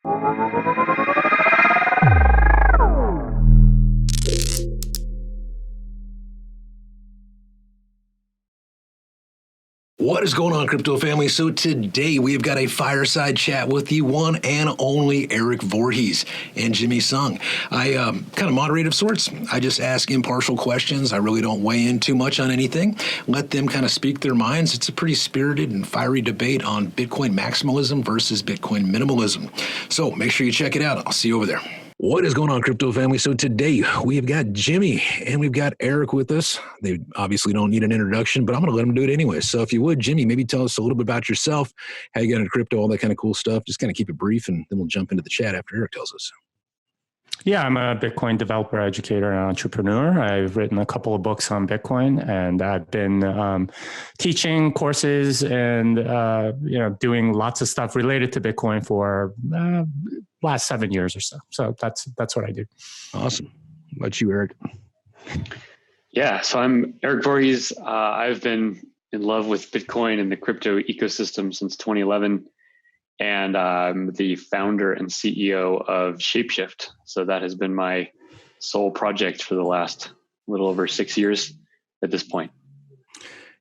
What is going on, crypto family? So today we've got a fireside chat with the one and only Erik Voorhees and Jimmy Sung. I kind of moderate of sorts. I just ask impartial questions. I really don't weigh in too much on anything. Let them kind of speak their minds. It's a pretty spirited and fiery debate on Bitcoin maximalism versus Bitcoin minimalism. So make sure you check it out. I'll see you over there. What is going on, crypto family? So today we have got Jimmy and we've got Erik with us. They obviously don't need an introduction, but I'm going to let them do it anyway. So if you would, Jimmy, maybe tell us a little bit about yourself, how you got into crypto, all that kind of cool stuff. Just kind of keep it brief, and then we'll jump into the chat after Erik tells us. Yeah, I'm a Bitcoin developer, educator, and entrepreneur. I've written a couple of books on Bitcoin, and I've been teaching courses and doing lots of stuff related to Bitcoin for last 7 years or so. So that's what I do. Awesome. How about you, Erik? Yeah, so I'm Erik Voorhees. I've been in love with Bitcoin and the crypto ecosystem since 2011. And I'm the founder and CEO of Shapeshift. So that has been my sole project for the last little over 6 years at this point.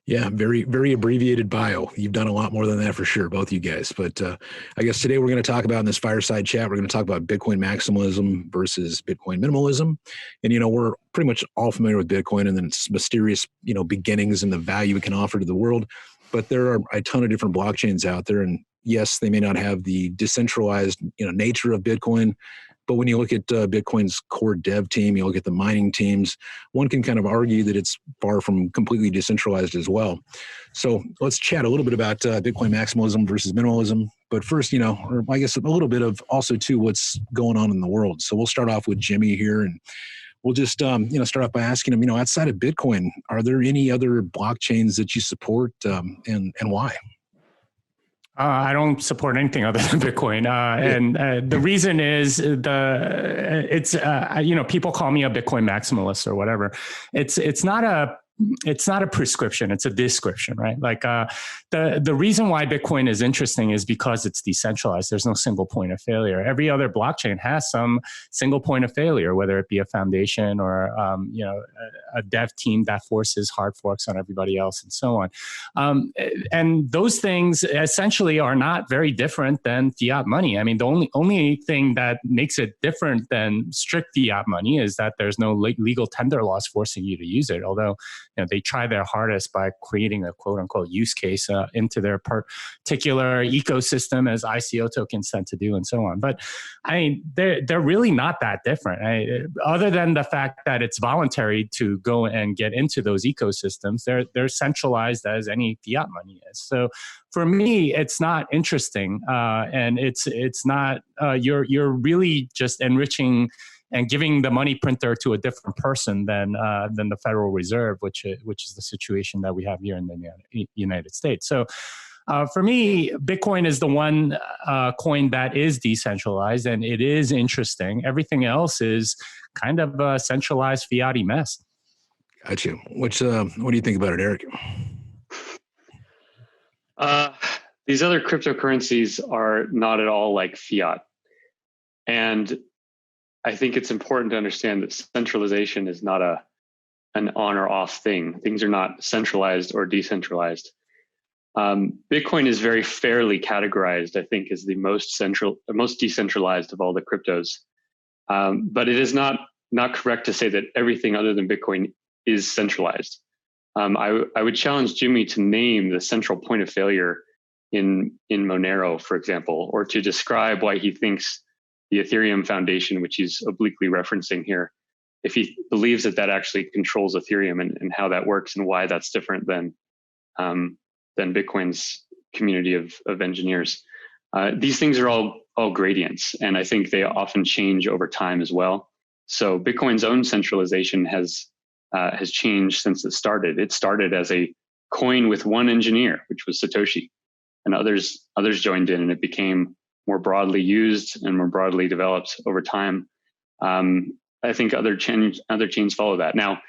Yeah, very, very abbreviated bio. You've done a lot more than that for sure, both you guys. But I guess today we're going to talk about in this fireside chat, we're going to talk about Bitcoin maximalism versus Bitcoin minimalism. And, we're pretty much all familiar with Bitcoin and then its mysterious, beginnings and the value it can offer to the world. But there are a ton of different blockchains out there. And yes, they may not have the decentralized, nature of Bitcoin. But when you look at Bitcoin's core dev team, you look at the mining teams, one can kind of argue that it's far from completely decentralized as well. So let's chat a little bit about Bitcoin maximalism versus minimalism. But first, or I guess a little bit of also too what's going on in the world. So we'll start off with Jimmy here, and we'll just start off by asking him, outside of Bitcoin, are there any other blockchains that you support, and why? I don't support anything other than Bitcoin, and the reason is people call me a Bitcoin maximalist or whatever. It's not a prescription; it's a description, right? Like the reason why Bitcoin is interesting is because it's decentralized. There's no single point of failure. Every other blockchain has some single point of failure, whether it be a foundation or a dev team that forces hard forks on everybody else, and so on. And those things essentially are not very different than fiat money. I mean, the only thing that makes it different than strict fiat money is that there's no legal tender laws forcing you to use it. Although they try their hardest by creating a quote unquote use case into their particular ecosystem, as ICO tokens tend to do, and so on. But I mean, they're really not that different. Other than the fact that it's voluntary to go and get into those ecosystems, they're centralized as any fiat money is. So for me, it's not interesting, and it's not. You're really just enriching and giving the money printer to a different person than the Federal Reserve, which is the situation that we have here in the United States. So for me, Bitcoin is the one coin that is decentralized, and it is interesting. Everything else is kind of a centralized fiat-y mess. Got you. What do you think about it, Erik? These other cryptocurrencies are not at all like fiat. And I think it's important to understand that centralization is not an on or off thing. Things are not centralized or decentralized. Bitcoin is very fairly categorized, I think, as the most decentralized of all the cryptos. But it is not correct to say that everything other than Bitcoin is centralized. I would challenge Jimmy to name the central point of failure in Monero, for example, or to describe why he thinks the Ethereum Foundation, which he's obliquely referencing here, if he believes that actually controls Ethereum and how that works and why that's different than Bitcoin's community of engineers. These things are all gradients, and I think they often change over time as well. So Bitcoin's own centralization has changed since it started. It started as a coin with one engineer, which was Satoshi, and others joined in, and it became more broadly used and more broadly developed over time. I think other chains follow that. Now,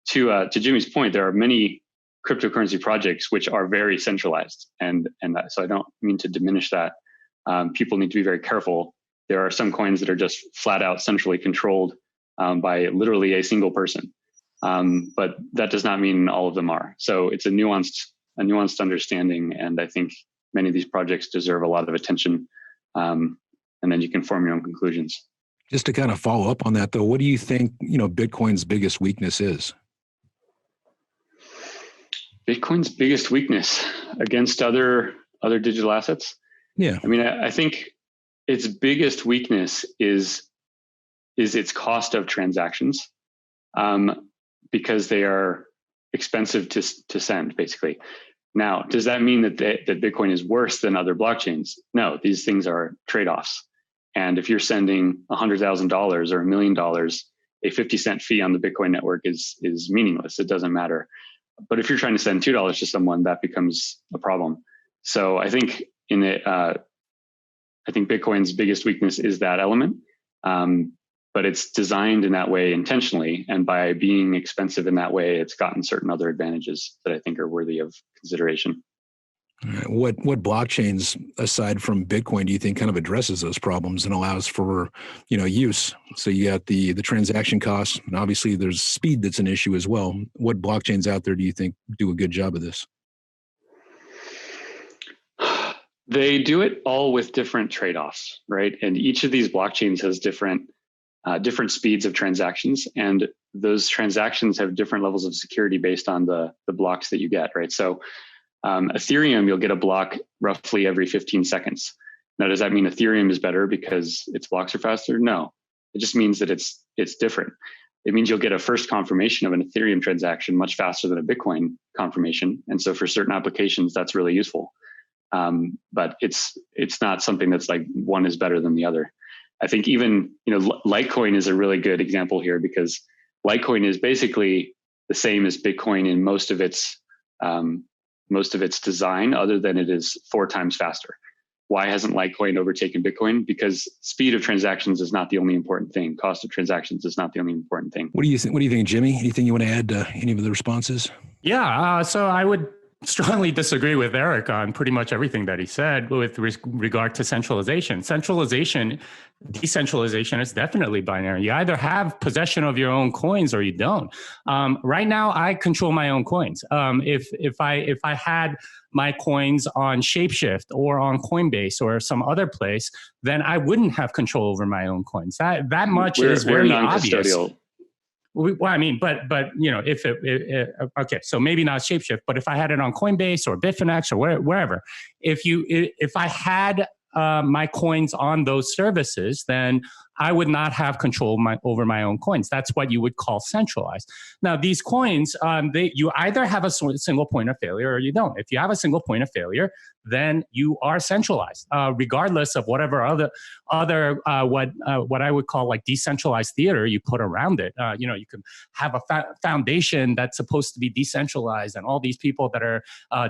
to Jimmy's point, there are many cryptocurrency projects which are very centralized, and so I don't mean to diminish that. People need to be very careful. There are some coins that are just flat out centrally controlled by literally a single person. But that does not mean all of them are. So it's a nuanced understanding. And I think many of these projects deserve a lot of attention. And then you can form your own conclusions. Just to kind of follow up on that though, what do you think, Bitcoin's biggest weakness is? Bitcoin's biggest weakness against other digital assets? Yeah. I mean, I think its biggest weakness is its cost of transactions, because they are expensive to send, basically. Now, does that mean that Bitcoin is worse than other blockchains? No, these things are trade-offs. And if you're sending $100,000 or $1 million, a 50-cent fee on the Bitcoin network is meaningless. It doesn't matter. But if you're trying to send $2 to someone, that becomes a problem. So I think Bitcoin's biggest weakness is that element. But it's designed in that way intentionally. And by being expensive in that way, it's gotten certain other advantages that I think are worthy of consideration. What blockchains, aside from Bitcoin, do you think kind of addresses those problems and allows for, use? So you got the transaction costs, and obviously there's speed that's an issue as well. What blockchains out there do you think do a good job of this? They do it all with different trade-offs, right? And each of these blockchains has different speeds of transactions, and those transactions have different levels of security based on the blocks that you get, right? So Ethereum, you'll get a block roughly every 15 seconds. Now, does that mean Ethereum is better because its blocks are faster? No, it just means that it's different. It means you'll get a first confirmation of an Ethereum transaction much faster than a Bitcoin confirmation. And so for certain applications, that's really useful. But it's not something that's like one is better than the other. I think even, Litecoin is a really good example here, because Litecoin is basically the same as Bitcoin in most of its design, other than it is 4 times faster. Why hasn't Litecoin overtaken Bitcoin? Because speed of transactions is not the only important thing. Cost of transactions is not the only important thing. What do you think, Jimmy? Anything you want to add to any of the responses? Yeah, so I would strongly disagree with Erik on pretty much everything that he said with regard to centralization. Decentralization is definitely binary. You either have possession of your own coins or you don't. Right now, I control my own coins. If I had my coins on Shapeshift or on Coinbase or some other place, then I wouldn't have control over my own coins. That much is very obvious. Well, I mean, but if okay, so maybe not Shapeshift, but if I had it on Coinbase or Bitfinex or wherever, if I had my coins on those services, then I would not have control over my own coins. That's what you would call centralized. Now, these coins, you either have a single point of failure or you don't. If you have a single point of failure, then you are centralized, regardless of whatever other what I would call like decentralized theater you put around it. You can have a foundation that's supposed to be decentralized and all these people that are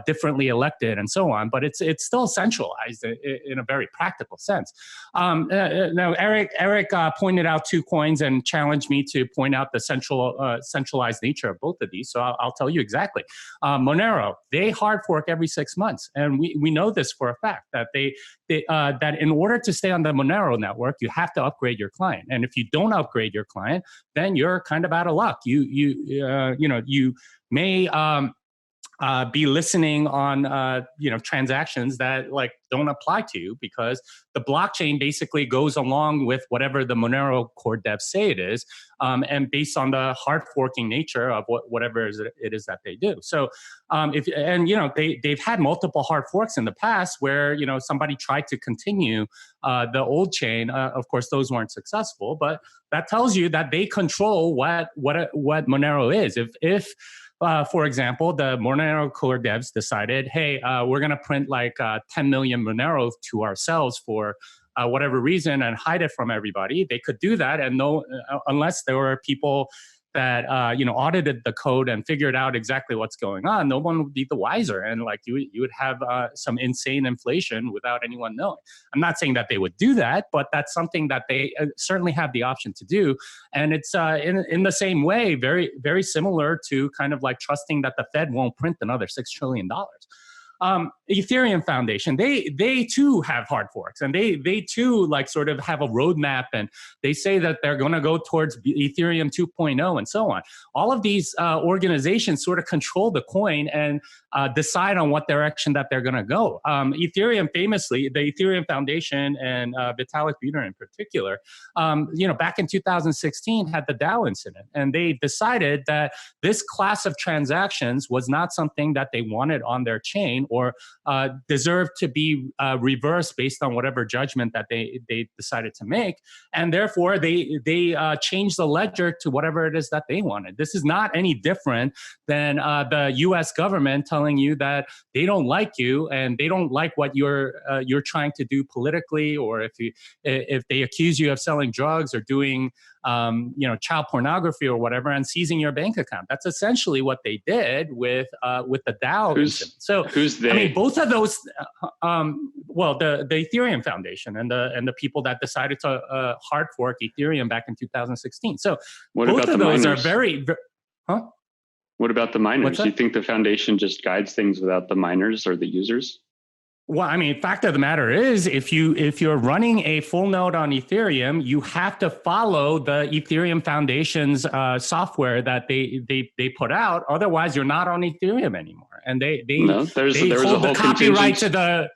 differently elected and so on, but it's still centralized in a very practical sense. Now, Erik pointed out 2 coins and challenged me to point out the centralized nature of both of these. So I'll tell you exactly. Monero, they hard fork every 6 months, and we know this for a fact that that in order to stay on the Monero network, you have to upgrade your client, and if you don't upgrade your client, then you're kind of out of luck. You may be listening on transactions that like don't apply to you, because the blockchain basically goes along with whatever the Monero core devs say it is, and based on the hard forking nature of whatever it is that they do. So they've had multiple hard forks in the past where somebody tried to continue the old chain. Of course, those weren't successful, but that tells you that they control what Monero is. If for example, the Monero core devs decided, hey, we're going to print like 10 million Monero to ourselves for whatever reason and hide it from everybody. They could do that, and unless there were people that audited the code and figured out exactly what's going on, no one would be the wiser, and like you would have some insane inflation without anyone knowing. I'm not saying that they would do that, but that's something that they certainly have the option to do, and it's in the same way, very very similar to kind of like trusting that the Fed won't print another $6 trillion. Ethereum Foundation, they too have hard forks, and they too like sort of have a roadmap, and they say that they're going to go towards Ethereum 2.0 and so on. All of these organizations sort of control the coin and decide on what direction that they're going to go. Ethereum famously, the Ethereum Foundation and Vitalik Buterin in particular, back in 2016 had the DAO incident, and they decided that this class of transactions was not something that they wanted on their chain or deserved to be reversed based on whatever judgment that they decided to make, and therefore they changed the ledger to whatever it is that they wanted. This is not any different than the U.S. government telling you that they don't like you and they don't like what you're trying to do politically, or if they accuse you of selling drugs or doing child pornography or whatever, and seizing your bank account. That's essentially what they did with the DAO incident. So who's they? I mean, both of those. The Ethereum Foundation and the people that decided to hard fork Ethereum back in 2016. So what both about of the those miners? are very. Huh? What about the miners? Do you think the foundation just guides things without the miners or the users? Well, I mean, fact of the matter is, if you're running a full node on Ethereum, you have to follow the Ethereum Foundation's software that they put out. Otherwise, you're not on Ethereum anymore. And they hold the copyright to the.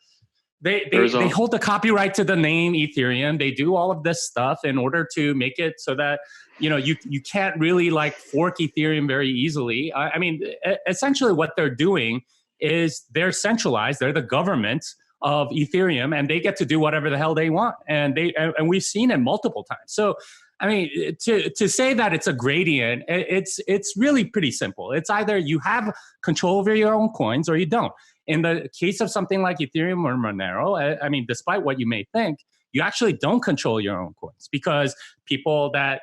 They hold the copyright to the name Ethereum. They do all of this stuff in order to make it so that you can't really like fork Ethereum very easily. I mean, essentially what they're doing is they're centralized. They're the government of Ethereum, and they get to do whatever the hell they want. And we've seen it multiple times. So, I mean, to say that it's a gradient, it's really pretty simple. It's either you have control over your own coins or you don't. In the case of something like Ethereum or Monero, I mean, despite what you may think, you actually don't control your own coins, because people that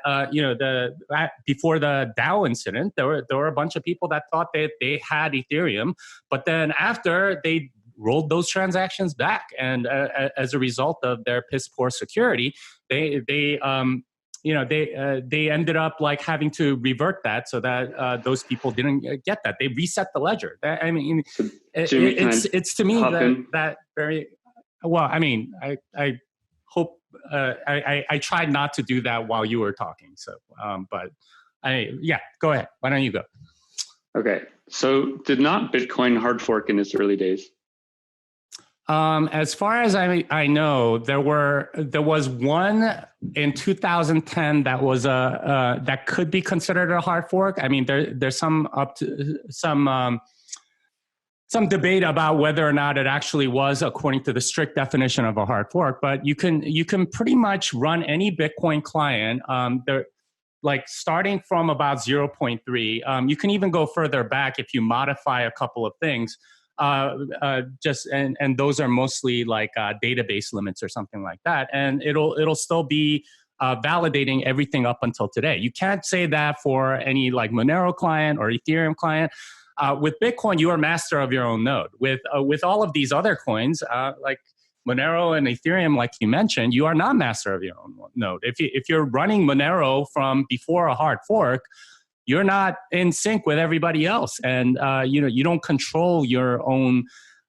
before the DAO incident, there were a bunch of people that thought that they had Ethereum, but then after they rolled those transactions back, and as a result of their piss poor security, they ended up like having to revert that so that those people didn't get that. They reset the ledger. I mean, Jimmy, it's to me that very well. I mean, I hope I tried not to do that while you were talking. So, but go ahead. Why don't you go? Okay. So, did not Bitcoin hard fork in its early days? As far as I know, there was one in 2010 that was that could be considered a hard fork. I mean, there's some debate about whether or not it actually was according to the strict definition of a hard fork. But you can pretty much run any Bitcoin client. Like starting from about 0.3. You can even go further back if you modify a couple of things. And those are mostly like database limits or something like that, and it'll still be validating everything up until today. You can't say that for any like Monero client or Ethereum client. With Bitcoin, you are master of your own node. With all of these other coins, like Monero and Ethereum, like you mentioned, you are not master of your own node. If you're running Monero from before a hard fork, you're not in sync with everybody else, and you don't control your own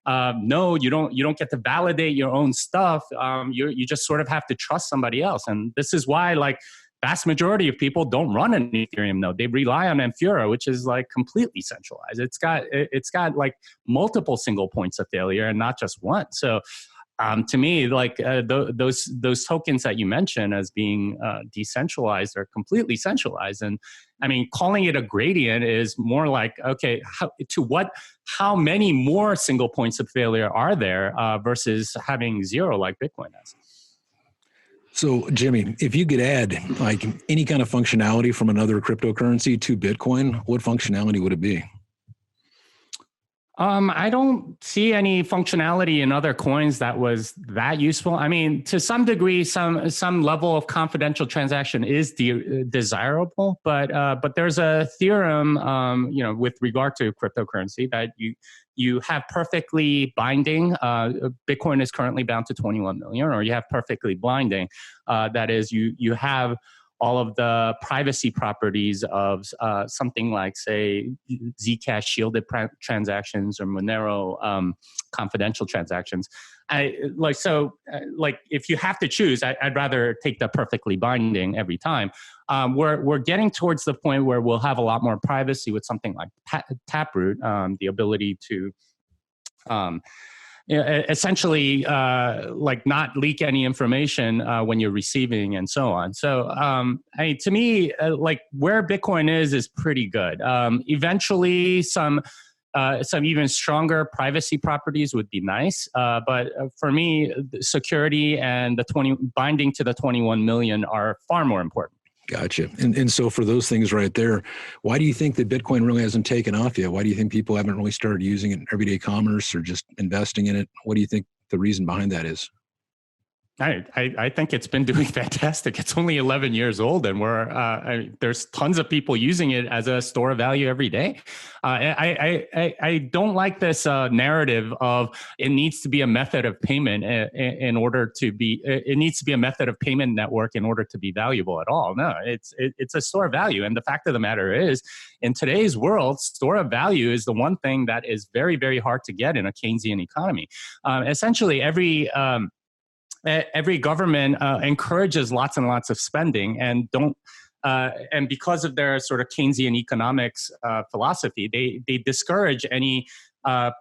node. You don't get to validate your own stuff. You just sort of have to trust somebody else, and this is why like vast majority of people don't run an Ethereum node. They rely on Infura, which is like completely centralized. It's got like multiple single points of failure and not just one. So. To me, like those tokens that you mentioned as being decentralized are completely centralized, and I mean, calling it a gradient is more like, okay, how many more single points of failure are there versus having zero like Bitcoin has? So, Jimmy, if you could add like any kind of functionality from another cryptocurrency to Bitcoin, what functionality would it be? I don't see any functionality in other coins that was that useful. I mean, to some degree, some level of confidential transaction is desirable, but there's a theorem, with regard to cryptocurrency that you have perfectly binding. Bitcoin is currently bound to 21 million, or you have perfectly blinding. That is, you have all of the privacy properties of something like, say, Zcash shielded transactions or Monero confidential transactions. If you have to choose, I'd rather take the perfectly binding every time. We're getting towards the point where we'll have a lot more privacy with something like Taproot, the ability to essentially not leak any information when you're receiving and so on. So to me, where Bitcoin is pretty good. Eventually, some even stronger privacy properties would be nice. But for me, security and binding to the 21 million are far more important. Gotcha. And so for those things right there, why do you think that Bitcoin really hasn't taken off yet? Why do you think people haven't really started using it in everyday commerce or just investing in it? What do you think the reason behind that is? I think it's been doing fantastic. It's only 11 years old, and there's tons of people using it as a store of value every day. I don't like this narrative of it needs to be a method of payment in order to be. It needs to be a method of payment network in order to be valuable at all. No, it's a store of value, and the fact of the matter is, in today's world, store of value is the one thing that is very, very hard to get in a Keynesian economy. Essentially, every government encourages lots and lots of spending and and because of their sort of Keynesian economics philosophy, they discourage any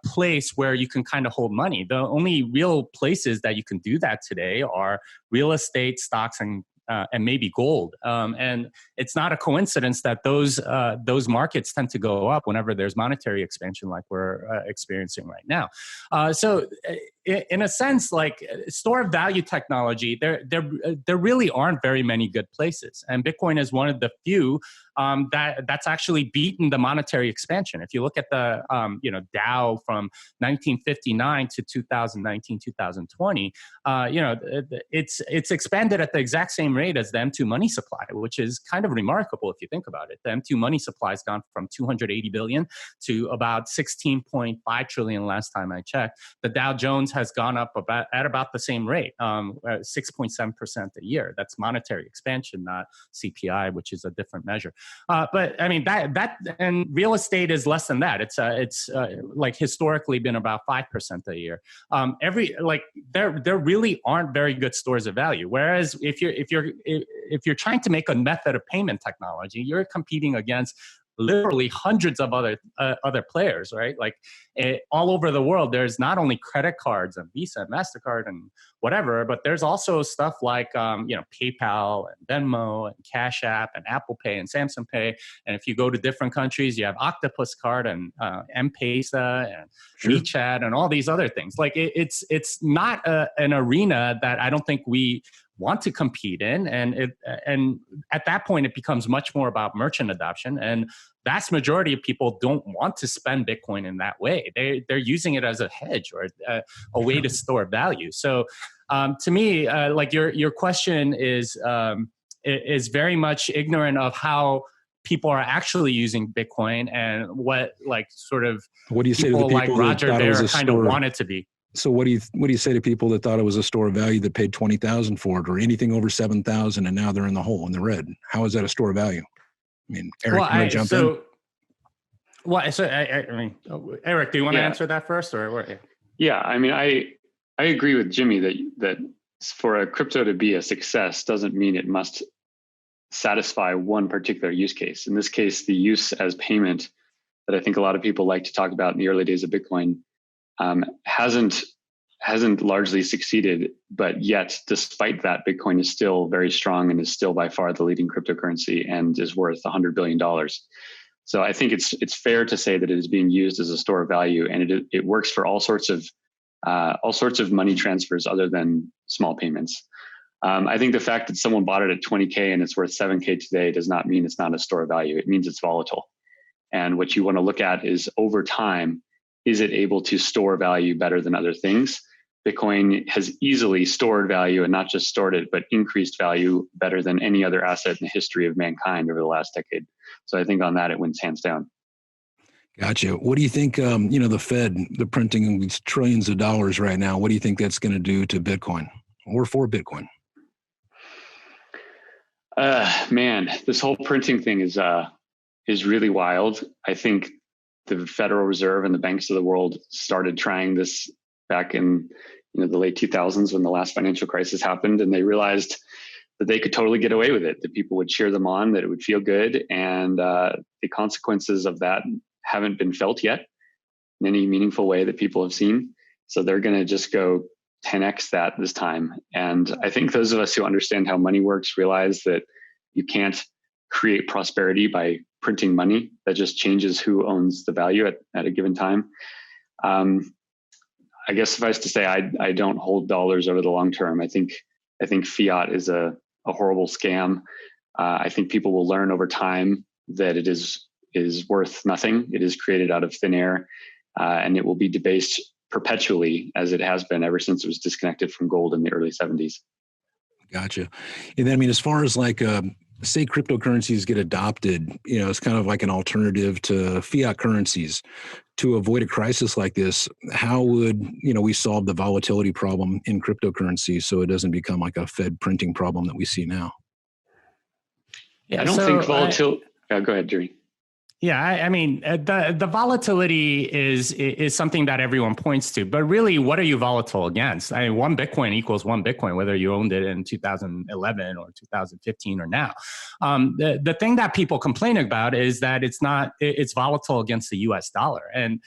place where you can kind of hold money. The only real places that you can do that today are real estate, stocks, and maybe gold. And it's not a coincidence that those markets tend to go up whenever there's monetary expansion like we're experiencing right now. So in a sense, like store of value technology, there really aren't very many good places. And Bitcoin is one of the few that's actually beaten the monetary expansion. If you look at the Dow from 1959 to 2019, 2020, it's expanded at the exact same rate as the M2 money supply, which is kind of remarkable if you think about it. The M2 money supply has gone from 280 billion to about 16.5 trillion last time I checked. The Dow Jones has gone up at about the same rate, 6.7% a year. That's monetary expansion, not CPI, which is a different measure. But I mean that and real estate is less than that. It's like historically been about 5% a year. There really aren't very good stores of value. Whereas if you're trying to make a method of payment technology, you're competing against literally hundreds of other players, right? Like all over the world, there's not only credit cards and Visa, MasterCard, and whatever, but there's also stuff like PayPal and Venmo and Cash App and Apple Pay and Samsung Pay. And if you go to different countries, you have Octopus Card and M-Pesa and WeChat and all these other things. Like it's not an arena that I don't think we want to compete in, and at that point it becomes much more about merchant adoption, and vast majority of people don't want to spend Bitcoin in that way. They're using it as a hedge or a way to store value. So to me, like your question is very much ignorant of how people are actually using Bitcoin and what do you say to the people like Roger Ver kind of want it to be. So what do you say to people that thought it was a store of value that paid $20,000 for it, or anything over $7,000, and now they're in the hole in the red? How is that a store of value? I mean, Eric, you want to jump in? Well, so I mean, Eric, do you want to answer that first, or? Yeah, I mean, I agree with Jimmy that for a crypto to be a success doesn't mean it must satisfy one particular use case. In this case, the use as payment that I think a lot of people like to talk about in the early days of Bitcoin hasn't largely succeeded, but yet despite that, Bitcoin is still very strong and is still by far the leading cryptocurrency and is worth $100 billion. So I think it's fair to say that it is being used as a store of value, and it works for all sorts of money transfers other than small payments. I think the fact that someone bought it at 20K and it's worth 7K today does not mean it's not a store of value. It means it's volatile. And what you want to look at is over time, is it able to store value better than other things? Bitcoin has easily stored value, and not just stored it, but increased value better than any other asset in the history of mankind over the last decade. So I think on that, it wins hands down. Gotcha. What do you think, the Fed, the printing these trillions of dollars right now, what do you think that's going to do to Bitcoin or for Bitcoin? Man, this whole printing thing is really wild. I think the Federal Reserve and the banks of the world started trying this back in the late 2000s when the last financial crisis happened, and they realized that they could totally get away with it, that people would cheer them on, that it would feel good, and the consequences of that haven't been felt yet in any meaningful way that people have seen. So they're going to just go 10x that this time. And I think those of us who understand how money works realize that you can't create prosperity by printing money. That just changes who owns the value at a given time. I guess suffice to say, I don't hold dollars over the long term. I think fiat is a horrible scam. I think people will learn over time that it is worth nothing. It is created out of thin air, and it will be debased perpetually, as it has been ever since it was disconnected from gold in the early 70s. Gotcha. And then, I mean, as far as like, say cryptocurrencies get adopted, it's kind of like an alternative to fiat currencies. To avoid a crisis like this, how would, we solve the volatility problem in cryptocurrency so it doesn't become like a Fed printing problem that we see now? Yeah, I don't think volatility. Go ahead, Jimmy. Yeah, I mean, the volatility is something that everyone points to, but really, what are you volatile against? I mean, one Bitcoin equals one Bitcoin, whether you owned it in 2011 or 2015 or now. The thing that people complain about is that it's volatile against the U.S. dollar, and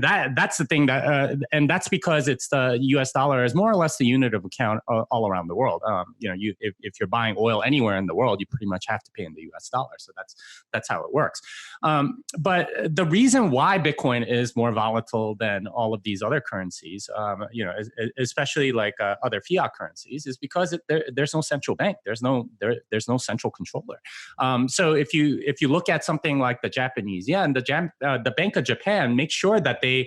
that's the thing and that's because it's the U.S. dollar is more or less the unit of account all around the world. If you're buying oil anywhere in the world, you pretty much have to pay in the U.S. dollar. So that's how it works. But the reason why Bitcoin is more volatile than all of these other currencies, especially like other fiat currencies, is because there's no central bank. There's no central controller. So if you look at something like the Japanese yen, the Bank of Japan makes sure that they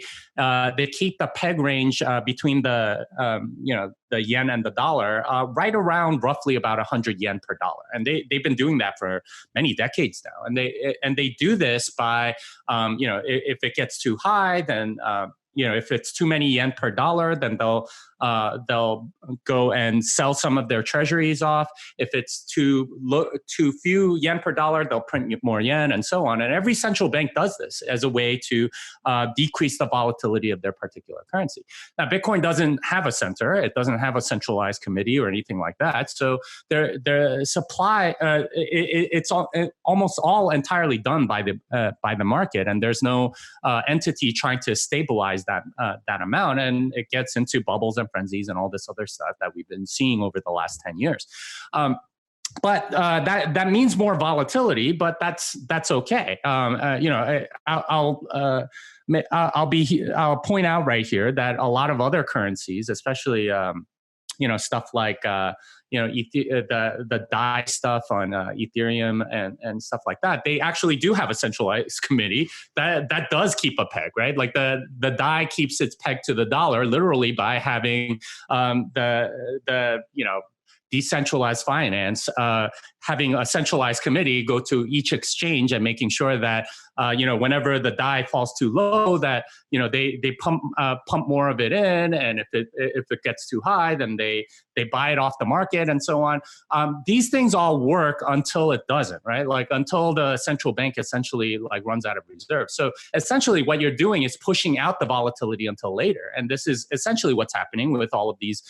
keep the peg range between the yen and the dollar right around roughly about 100 yen per dollar, and they've been doing that for many decades now, and they do this by if it gets too high, then if it's too many yen per dollar, then they'll go and sell some of their treasuries off. If it's too few yen per dollar, they'll print more yen, and so on. And every central bank does this as a way to decrease the volatility of their particular currency. Now, Bitcoin doesn't have a center; it doesn't have a centralized committee or anything like that. So their supply it's almost all entirely done by the market, and there's no entity trying to stabilize that amount, and it gets into bubbles and frenzies and all this other stuff that we've been seeing over the last 10 years. But that means more volatility, but that's okay. I'll point out right here that a lot of other currencies, especially stuff like the DAI stuff on Etherium and stuff like that, they actually do have a centralized committee that does keep a peg, right? Like the DAI keeps its peg to the dollar literally by having the decentralized finance, having a centralized committee go to each exchange and making sure that whenever the DAI falls too low, that they pump more of it in, and if it gets too high, then they buy it off the market and so on. These things all work until it doesn't, right? Like until the central bank essentially like runs out of reserves. So essentially, what you're doing is pushing out the volatility until later, and this is essentially what's happening with all of these,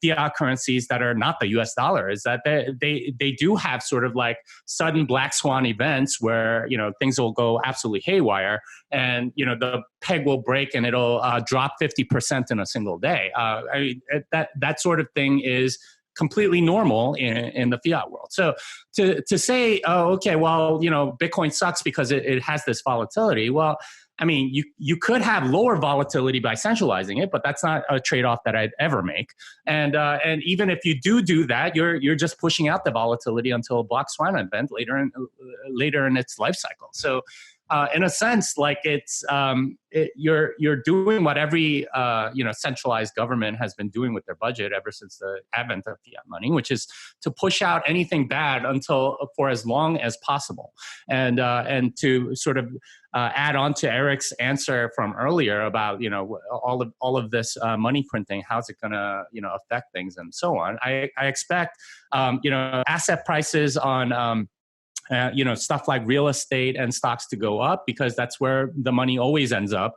fiat currencies that are not the U.S. dollar, is that they do have sort of like sudden black swan events where things will go absolutely haywire, and the peg will break and it'll drop 50% in a single day. That sort of thing is completely normal in the fiat world. So to say, oh, okay, well, Bitcoin sucks because it has this volatility. Well, I mean, you could have lower volatility by centralizing it, but that's not a trade-off that I'd ever make. And even if you do that, you're just pushing out the volatility until a black swan event later in its life cycle. So in a sense, like you're doing what every centralized government has been doing with their budget ever since the advent of fiat money, which is to push out anything bad for as long as possible, and to sort of add on to Erik's answer from earlier about all of this money printing, how's it going to affect things and so on. I expect asset prices on stuff like real estate and stocks to go up, because that's where the money always ends up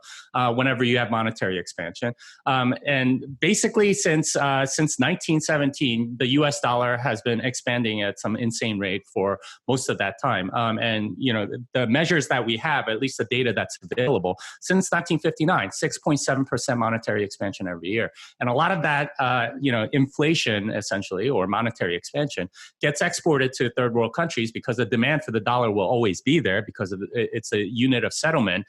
whenever you have monetary expansion. And basically, since 1917, the U.S. dollar has been expanding at some insane rate for most of that time. And the measures that we have, at least the data that's available, since 1959, 6.7% monetary expansion every year, and a lot of that, inflation essentially, or monetary expansion, gets exported to third world countries because the demand for the dollar will always be there because it's a unit of settlement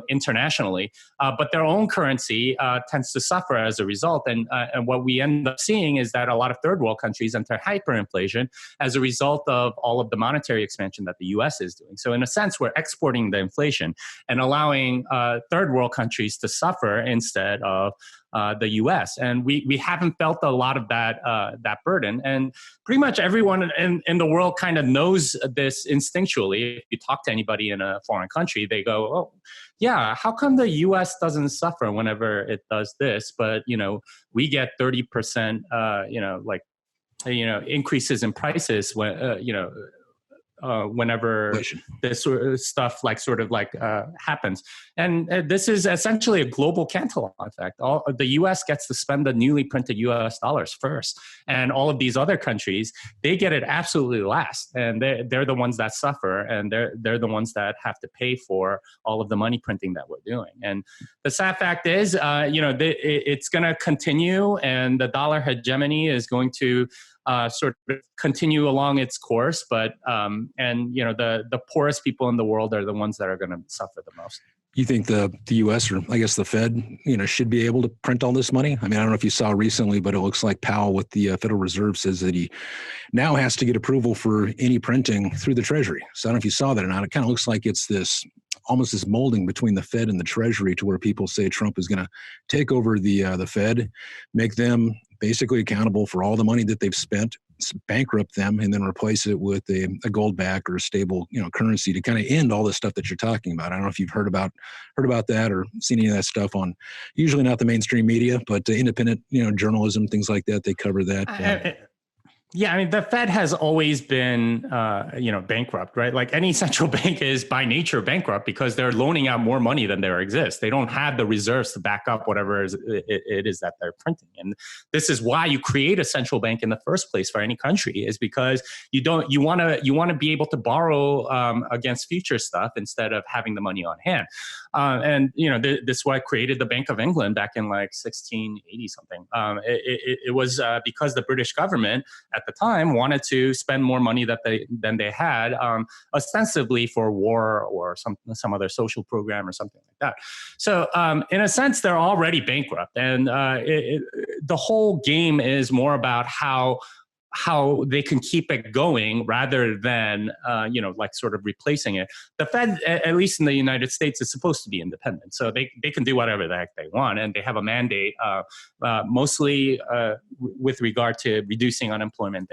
internationally. But their own currency tends to suffer as a result. And what we end up seeing is that a lot of third world countries enter hyperinflation as a result of all of the monetary expansion that the U.S. is doing. So in a sense, we're exporting the inflation and allowing third world countries to suffer instead of the U.S. And we haven't felt a lot of that burden. And pretty much everyone in the world kind of knows this instinctually. If you talk to anybody in a foreign country, they go, "Oh, yeah, how come the U.S. doesn't suffer whenever it does this? But we get 30%, increases in prices when whenever this sort of stuff happens." And this is essentially a global Cantillon effect. The U.S. gets to spend the newly printed U.S. dollars first, and all of these other countries, they get it absolutely last, and they're the ones that suffer, and they're the ones that have to pay for all of the money printing that we're doing. And the sad fact is, it's going to continue, and the dollar hegemony is going to sort of continue along its course, but the poorest people in the world are the ones that are going to suffer the most. You think the U.S. or I guess the Fed, should be able to print all this money? I mean, I don't know if you saw recently, but it looks like Powell with the Federal Reserve says that he now has to get approval for any printing through the Treasury. So I don't know if you saw that or not. It kind of looks like it's almost this molding between the Fed and the Treasury, to where people say Trump is going to take over the Fed, make them basically accountable for all the money that they've spent, bankrupt them, and then replace it with a gold back or a stable currency to kind of end all this stuff that you're talking about. I don't know if you've heard about that or seen any of that stuff on, usually not the mainstream media, but independent journalism, things like that. They cover that. Yeah, I mean, the Fed has always been, bankrupt, right? Like any central bank is by nature bankrupt because they're loaning out more money than there exists. They don't have the reserves to back up whatever it is that they're printing. And this is why you create a central bank in the first place for any country, is because you want to be able to borrow against future stuff instead of having the money on hand. This is why I created the Bank of England back in like 1680 something. It was because the British government at the time wanted to spend more money than they had, ostensibly for war or some other social program or something like that. So in a sense, they're already bankrupt, and the whole game is more about how they can keep it going rather than, sort of replacing it. The Fed, at least in the United States, is supposed to be independent. So they can do whatever the heck they want. And they have a mandate, mostly with regard to reducing unemployment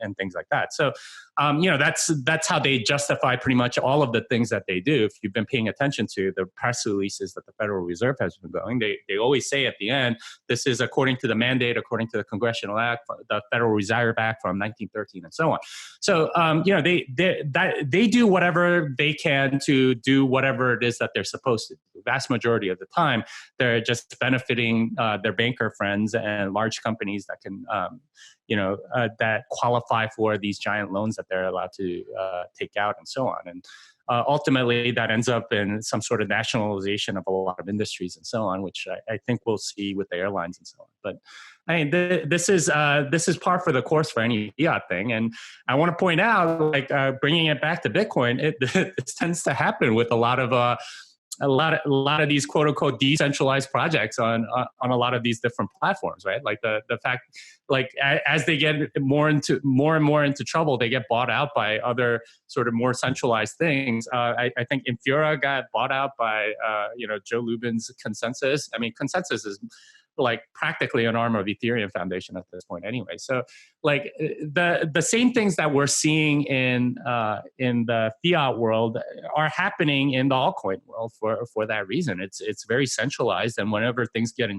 and things like that. So, that's how they justify pretty much all of the things that they do. If you've been paying attention to the press releases that the Federal Reserve has been going, they always say at the end, this is according to the mandate, according to the Congressional Act, the Federal Reserve Act from 1913 and so on. So, they do whatever they can to do whatever it is that they're supposed to do. The vast majority of the time, they're just benefiting their banker friends and large companies that can, that qualify for these giant loans that they're allowed to take out and so on. And ultimately, that ends up in some sort of nationalization of a lot of industries and so on, which I think we'll see with the airlines and so on. But I mean, this is par for the course for any fiat thing. And I want to point out, bringing it back to Bitcoin, this tends to happen with a lot of a lot of these quote unquote decentralized projects on a lot of these different platforms, right? Like the fact, like as they get more and more into trouble, they get bought out by other sort of more centralized things. I think Infura got bought out by Joe Lubin's Consensus. I mean, Consensus is like practically an arm of Ethereum Foundation at this point anyway. So like the same things that we're seeing in the fiat world are happening in the altcoin world for that reason. It's very centralized, and whenever things get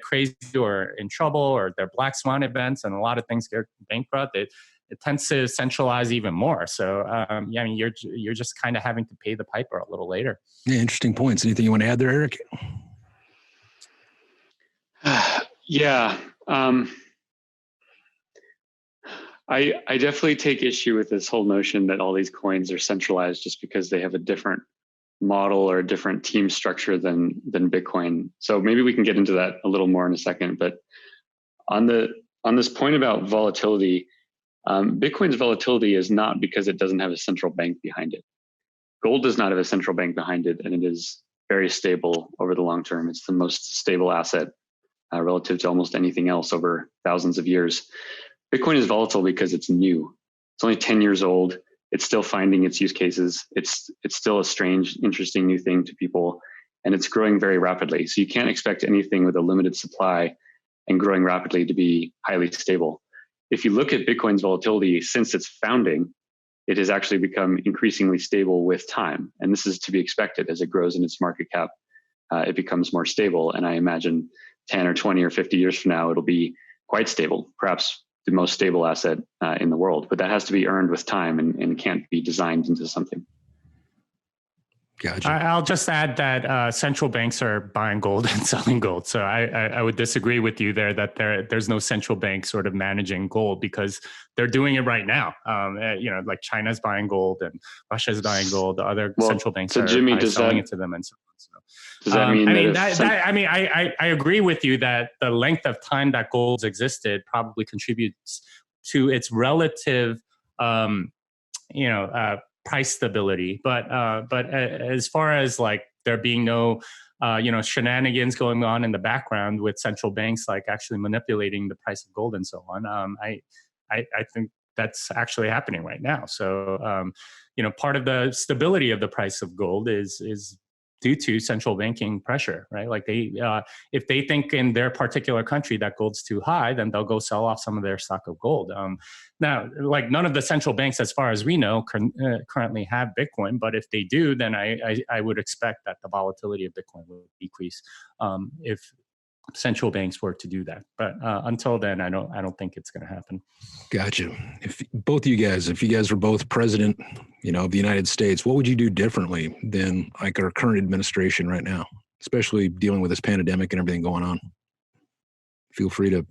crazy or in trouble, or they're black swan events and a lot of things get bankrupt, it tends to centralize even more. So I mean, you're just kind of having to pay the piper a little later. Yeah, interesting points. Anything you want to add there, Erik? Yeah. I definitely take issue with this whole notion that all these coins are centralized just because they have a different model or a different team structure than Bitcoin. So maybe we can get into that a little more in a second. But on this point about volatility, Bitcoin's volatility is not because it doesn't have a central bank behind it. Gold does not have a central bank behind it, and it is very stable over the long term. It's the most stable asset relative to almost anything else over thousands of years. Bitcoin is volatile because it's new. It's only 10 years old. It's still finding its use cases. It's still a strange, interesting new thing to people, and it's growing very rapidly. So you can't expect anything with a limited supply and growing rapidly to be highly stable. If you look at Bitcoin's volatility since its founding, it has actually become increasingly stable with time. And this is to be expected as it grows in its market cap. It becomes more stable. And I imagine 10 or 20 or 50 years from now, it'll be quite stable, perhaps the most stable asset in the world. But that has to be earned with time and can't be designed into something. Gotcha. I'll just add that central banks are buying gold and selling gold. So I would disagree with you there that there's no central bank sort of managing gold, because they're doing it right now. Like China's buying gold and Russia's buying gold. The other central banks are selling it to them and so on. So, does that mean I agree with you that the length of time that gold's existed probably contributes to its relative, price stability, but as far as like there being no shenanigans going on in the background with central banks like actually manipulating the price of gold and so on, I think that's actually happening right now. So part of the stability of the price of gold is due to central banking pressure, right? Like if they think in their particular country that gold's too high, then they'll go sell off some of their stock of gold. Now, like none of the central banks, as far as we know, currently have Bitcoin. But if they do, then I would expect that the volatility of Bitcoin will decrease if central banks were to do that. But until then, I don't think it's going to happen. Gotcha. If you guys were both president, of the United States, what would you do differently than like our current administration right now, especially dealing with this pandemic and everything going on? Feel free to,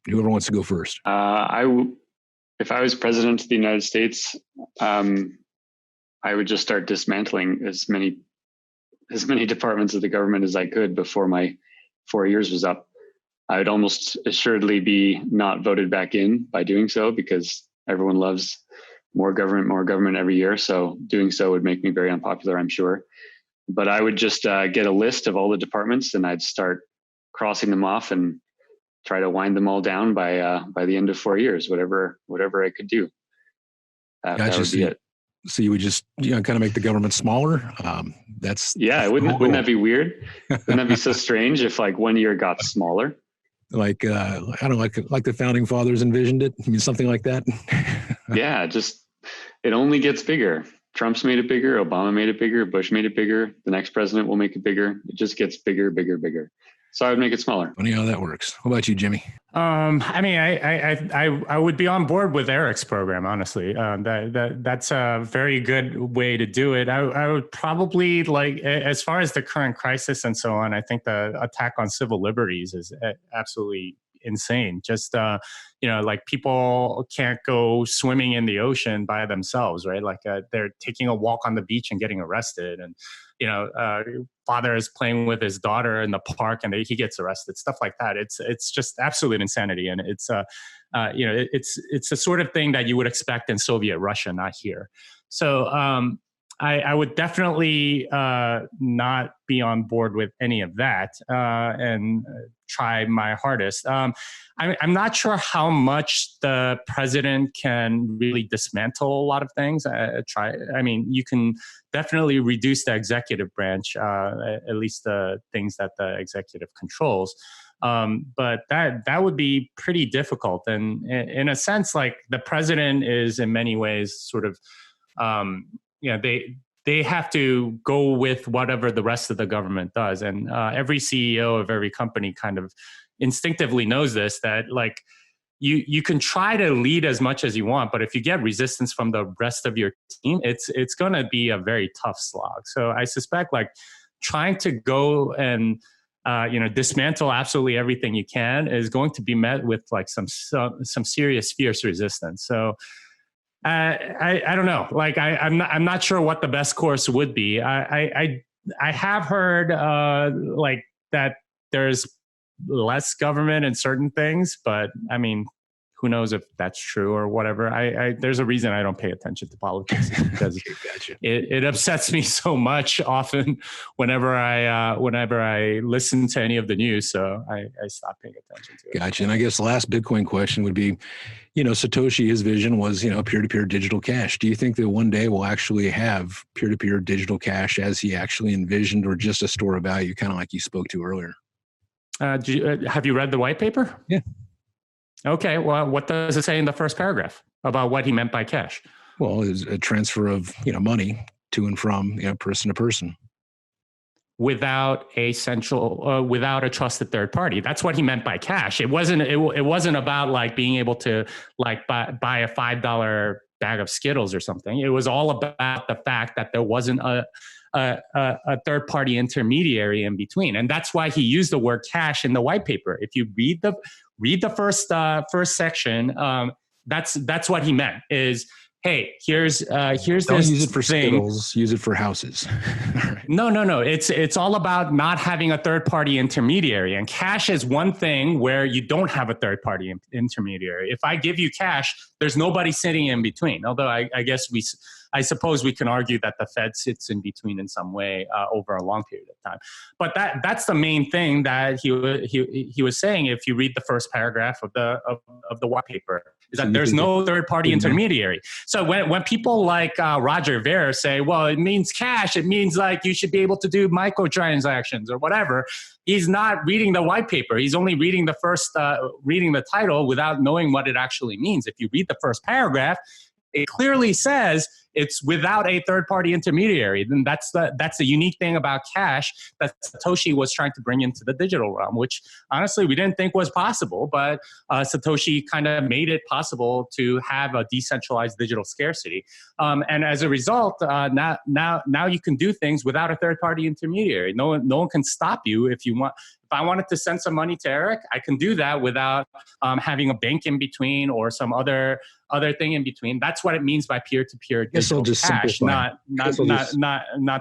whoever wants to go first. If I was president of the United States, I would just start dismantling as many departments of the government as I could before my 4 years was up. I would almost assuredly be not voted back in by doing so, because everyone loves more government every year. So doing so would make me very unpopular, I'm sure. But I would just get a list of all the departments, and I'd start crossing them off and try to wind them all down by the end of 4 years, whatever I could do. That would be it. So you would just kind of make the government smaller. Wouldn't that be weird? Wouldn't that be so strange if like 1 year got smaller? Like I don't know, like the founding fathers envisioned it. I mean, something like that. Yeah, it only gets bigger. Trump's made it bigger. Obama made it bigger. Bush made it bigger. The next president will make it bigger. It just gets bigger, bigger, bigger. So I would make it smaller. Funny how that works. What about you, Jimmy? I would be on board with Erik's program, honestly. That's a very good way to do it. I would probably, like, as far as the current crisis and so on, I think the attack on civil liberties is absolutely insane. Just, like people can't go swimming in the ocean by themselves, right? Like they're taking a walk on the beach and getting arrested, and father is playing with his daughter in the park and he gets arrested, stuff like that. It's just absolute insanity. And it's the sort of thing that you would expect in Soviet Russia, not here. So I would definitely not be on board with any of that, and try my hardest. I'm not sure how much the president can really dismantle a lot of things. I mean, you can definitely reduce the executive branch, at least the things that the executive controls. But that would be pretty difficult. And in a sense, like the president is in many ways sort of, they have to go with whatever the rest of the government does. And every CEO of every company kind of instinctively knows this, that like you can try to lead as much as you want, but if you get resistance from the rest of your team, it's going to be a very tough slog. So I suspect like trying to go and dismantle absolutely everything you can is going to be met with like some serious fierce resistance. So I don't know. Like I'm not sure what the best course would be. I have heard like that there's less government in certain things, but I mean, who knows if that's true or whatever. There's a reason I don't pay attention to politics, because Gotcha. it upsets me so much often whenever I listen to any of the news. So I stop paying attention to it. Gotcha. And I guess the last Bitcoin question would be, Satoshi, his vision was, peer-to-peer digital cash. Do you think that one day we'll actually have peer-to-peer digital cash as he actually envisioned, or just a store of value, kind of like you spoke to earlier? Have you read the white paper? Yeah. Okay. Well, what does it say in the first paragraph about what he meant by cash? Well, it's a transfer of, money to and from, person to person. Without without a trusted third party. That's what he meant by cash. It wasn't about like being able to like buy a $5 bag of Skittles or something. It was all about the fact that there wasn't a third party intermediary in between, and that's why he used the word cash in the white paper. If you read the first section, that's what he meant. Is hey, here's Don't this use it for thing. Skittles, use it for houses. Right. No. It's all about not having a third party intermediary. And cash is one thing where you don't have a third party intermediary. If I give you cash, there's nobody sitting in between. Although I guess I suppose we can argue that the Fed sits in between in some way over a long period of time. But that's the main thing that he was saying. If you read the first paragraph of the white paper, is that there's no third party intermediary. So when people like Roger Ver say, well, it means cash, it means like you should be able to do microtransactions or whatever, he's not reading the white paper. He's only reading the first, reading the title without knowing what it actually means. If you read the first paragraph, it clearly says it's without a third-party intermediary. Then that's the unique thing about cash that Satoshi was trying to bring into the digital realm, which honestly we didn't think was possible, but Satoshi kind of made it possible to have a decentralized digital scarcity. And as a result, now you can do things without a third-party intermediary. No one can stop you if you want. If I wanted to send some money to Erik, I can do that without having a bank in between or some other thing in between. That's what it means by peer-to-peer digital cash, not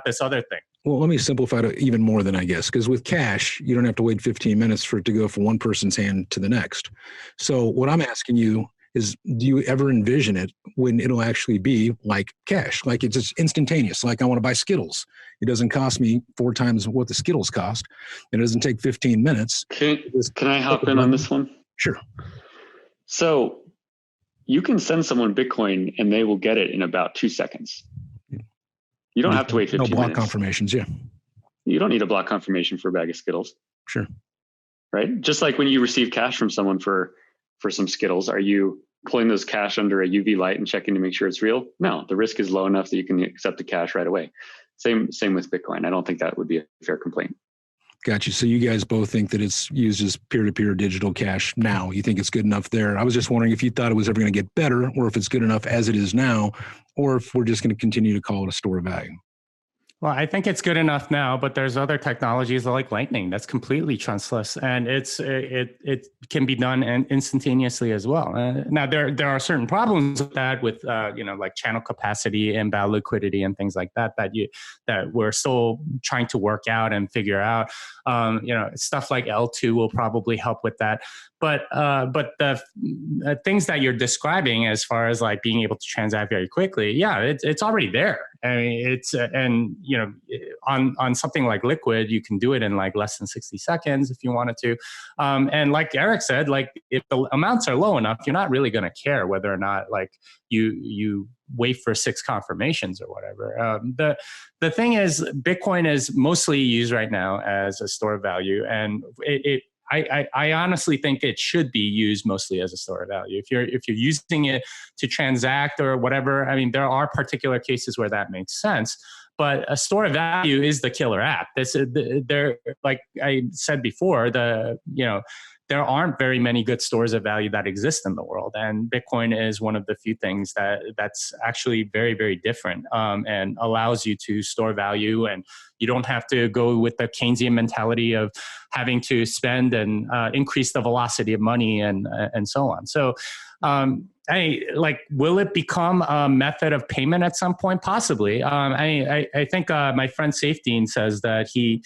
this other thing. Well, let me simplify it even more than I guess, because with cash, you don't have to wait 15 minutes for it to go from one person's hand to the next. So what I'm asking you is, do you ever envision it when it'll actually be like cash? Like it's just instantaneous. Like I want to buy Skittles. It doesn't cost me 4 times what the Skittles cost. It doesn't take 15 minutes. Can I hop in on this one? Sure. So you can send someone Bitcoin and they will get it in about 2 seconds. You don't have to wait 15 minutes. No block confirmations, yeah. You don't need a block confirmation for a bag of Skittles. Sure. Right? Just like when you receive cash from someone for some Skittles, are you pulling those cash under a UV light and checking to make sure it's real? No, the risk is low enough that you can accept the cash right away. Same with Bitcoin. I don't think that would be a fair complaint. Gotcha. So you guys both think that it's used as peer-to-peer digital cash now. You think it's good enough there. I was just wondering if you thought it was ever going to get better, or if it's good enough as it is now, or if we're just going to continue to call it a store of value. Well, I think it's good enough now, but there's other technologies like Lightning that's completely trustless, and it can be done instantaneously as well. Now there are certain problems with that, with like channel capacity, inbound liquidity, and things like that that we're still trying to work out and figure out. Stuff like L2 will probably help with that. But the things that you're describing, as far as like being able to transact very quickly, yeah, it's already there. I mean, it's and on something like Liquid, you can do it in like less than 60 seconds if you wanted to. And like Erik said, like if the amounts are low enough, you're not really going to care whether or not like you wait for 6 confirmations or whatever. The thing is, Bitcoin is mostly used right now as a store of value, and I honestly think it should be used mostly as a store of value. If you're using it to transact or whatever, I mean, there are particular cases where that makes sense. But a store of value is the killer app. There, like I said before, there aren't very many good stores of value that exist in the world, and Bitcoin is one of the few things that's actually very, very different, and allows you to store value, and you don't have to go with the Keynesian mentality of having to spend and increase the velocity of money and so on. So, will it become a method of payment at some point? Possibly. I think my friend Safedine says that he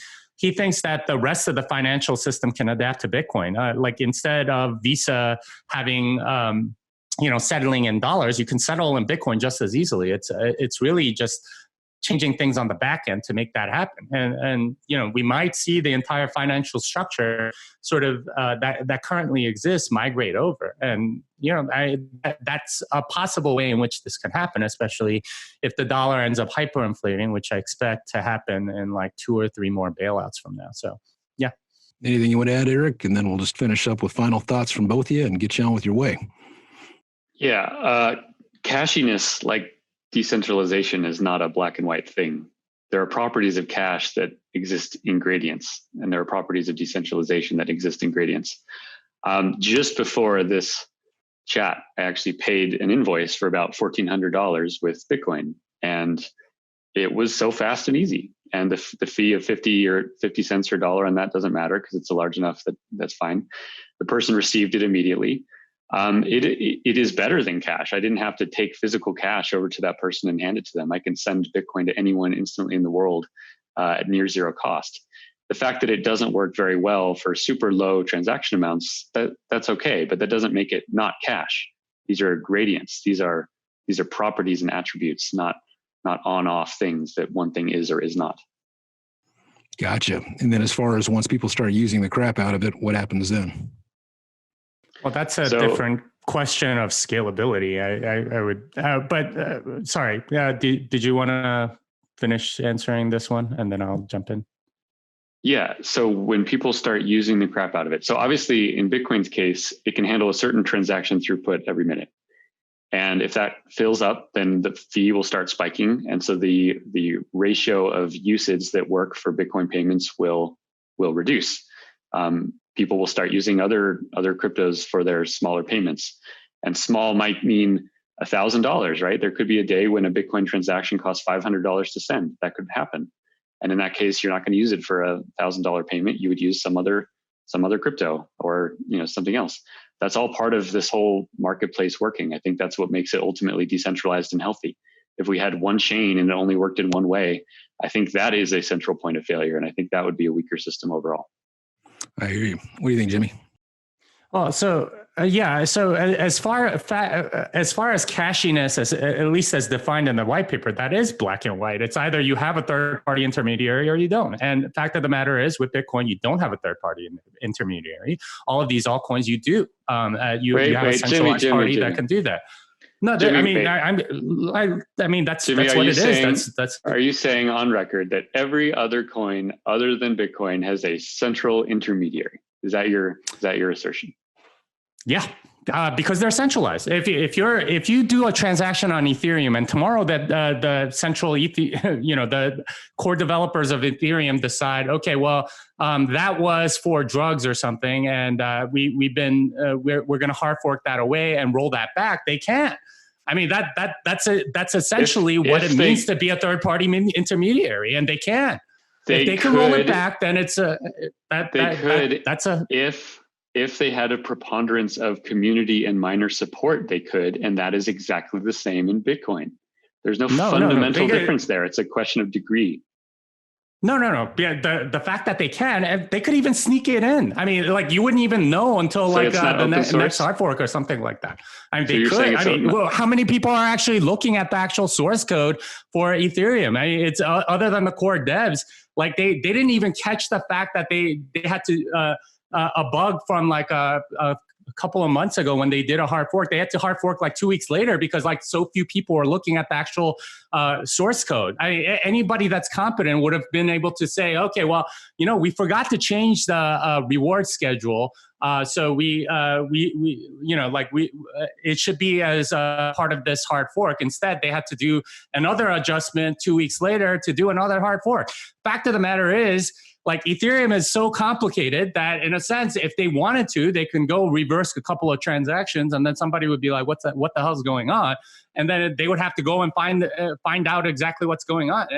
thinks that the rest of the financial system can adapt to Bitcoin. Like instead of Visa having, settling in dollars, you can settle in Bitcoin just as easily. It's really just changing things on the back end to make that happen. And we might see the entire financial structure sort of that currently exists migrate over. And that's a possible way in which this can happen, especially if the dollar ends up hyperinflating, which I expect to happen in like 2 or 3 more bailouts from now. So, yeah. Anything you want to add, Erik? And then we'll just finish up with final thoughts from both of you and get you on with your way. Yeah. Cashiness, like decentralization, is not a black and white thing. There are properties of cash that exist in gradients, and there are properties of decentralization that exist in gradients. Just before this chat, I actually paid an invoice for about $1,400 with Bitcoin, and it was so fast and easy. And the fee of 50 cents or $1, and that doesn't matter because it's a large enough that's fine. The person received it immediately. It is better than cash. I didn't have to take physical cash over to that person and hand it to them. I can send Bitcoin to anyone instantly in the world at near zero cost. The fact that it doesn't work very well for super low transaction amounts, that's okay, but that doesn't make it not cash. These are gradients. These are properties and attributes, not on-off things that one thing is or is not. Gotcha. And then as far as once people start using the crap out of it, what happens then? Well, that's a different question of scalability. I would, sorry. Did you want to finish answering this one and then I'll jump in? Yeah. So when people start using the crap out of it, so obviously in Bitcoin's case, it can handle a certain transaction throughput every minute. And if that fills up, then the fee will start spiking. And so the ratio of usage that work for Bitcoin payments will reduce. People will start using other cryptos for their smaller payments. And small might mean $1,000, right? There could be a day when a Bitcoin transaction costs $500 to send. That could happen. And in that case, you're not going to use it for a $1,000 payment. You would use some other crypto or something else. That's all part of this whole marketplace working. I think that's what makes it ultimately decentralized and healthy. If we had one chain and it only worked in one way, I think that is a central point of failure. And I think that would be a weaker system overall. I hear you. What do you think, Jimmy? Well, so So as far as cashiness, at least as defined in the white paper, that is black and white. It's either you have a third-party intermediary or you don't. And the fact of the matter is, with Bitcoin, you don't have a third-party intermediary. All of these altcoins, you do. You have a centralized party that can do that. No, Jimmy, I mean that's Jimmy, what it is. That's. Are you saying on record that every other coin other than Bitcoin has a central intermediary? Is that your assertion? Yeah, because they're centralized. If you do a transaction on Ethereum and tomorrow that the central the core developers of Ethereum decide, okay, well that was for drugs or something, and we're going to hard fork that away and roll that back. They can't. I mean that's essentially what it means to be a third party intermediary, and they can't. If they can roll it back, then it's If they had a preponderance of community and miner support, they could, and that is exactly the same in Bitcoin. There's no fundamental difference there. It's a question of degree. No. Yeah, the fact that they can, they could even sneak it in. I mean, like you wouldn't even know until So like it's not the open source? next hard fork or something like that. I mean, So they you're saying could. I it's mean, open- well, how many people are actually looking at the actual source code for Ethereum? I mean, it's other than the core devs, like they didn't even catch the fact that they had to a bug from like a couple of months ago when they did a hard fork. They had to hard fork like 2 weeks later because like so few people were looking at the actual source code. I mean, anybody that's competent would have been able to say, okay, well, we forgot to change the reward schedule. So it should be as part of this hard fork. Instead, they had to do another adjustment 2 weeks later to do another hard fork. Fact of the matter is, like Ethereum is so complicated that in a sense, if they wanted to, they can go reverse a couple of transactions and then somebody would be like, what the hell's going on? And then they would have to go and find out exactly what's going on.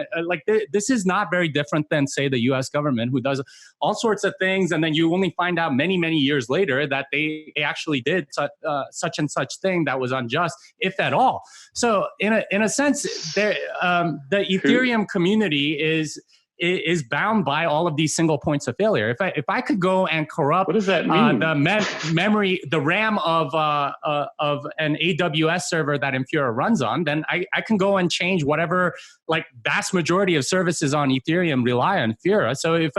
This is not very different than, say, the US government, who does all sorts of things. And then you only find out many, many years later that they actually did such and such thing that was unjust, if at all. So in a sense, the Ethereum community is bound by all of these single points of failure. If I could go and corrupt what does that mean? the memory, the RAM of an AWS server that Infura runs on, then I can go and change whatever, like vast majority of services on Ethereum rely on Infura. So if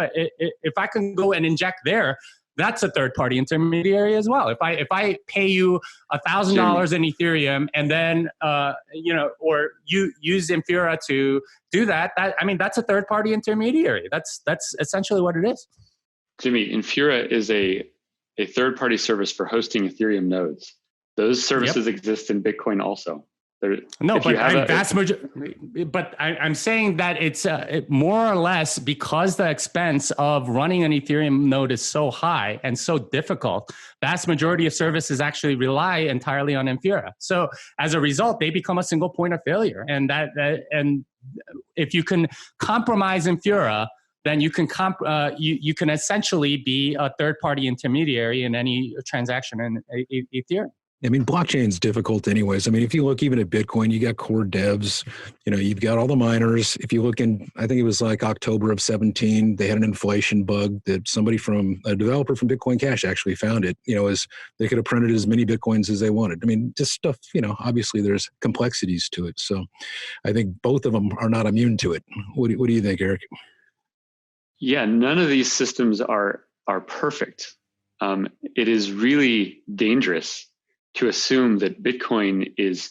I can go and inject there, that's a third-party intermediary as well. If I pay you $1,000 in Ethereum and then or you use Infura to do that, that's a third-party intermediary. That's essentially what it is. Jimmy, Infura is a third-party service for hosting Ethereum nodes. Those services exist in Bitcoin also. I'm saying that it's more or less because the expense of running an Ethereum node is so high and so difficult. Vast majority of services actually rely entirely on Infura. So as a result, they become a single point of failure. And and if you can compromise Infura, then you can you can essentially be a third-party intermediary in any transaction in Ethereum. I mean, blockchain's difficult anyways. I mean, if you look even at Bitcoin, you got core devs, you've got all the miners. If you look in, I think it was like October of 17, they had an inflation bug that a developer from Bitcoin Cash actually found it, as they could have printed as many Bitcoins as they wanted. I mean, just stuff, obviously there's complexities to it. So I think both of them are not immune to it. What do you think, Erik? Yeah, none of these systems are perfect. It is really dangerous to assume that Bitcoin is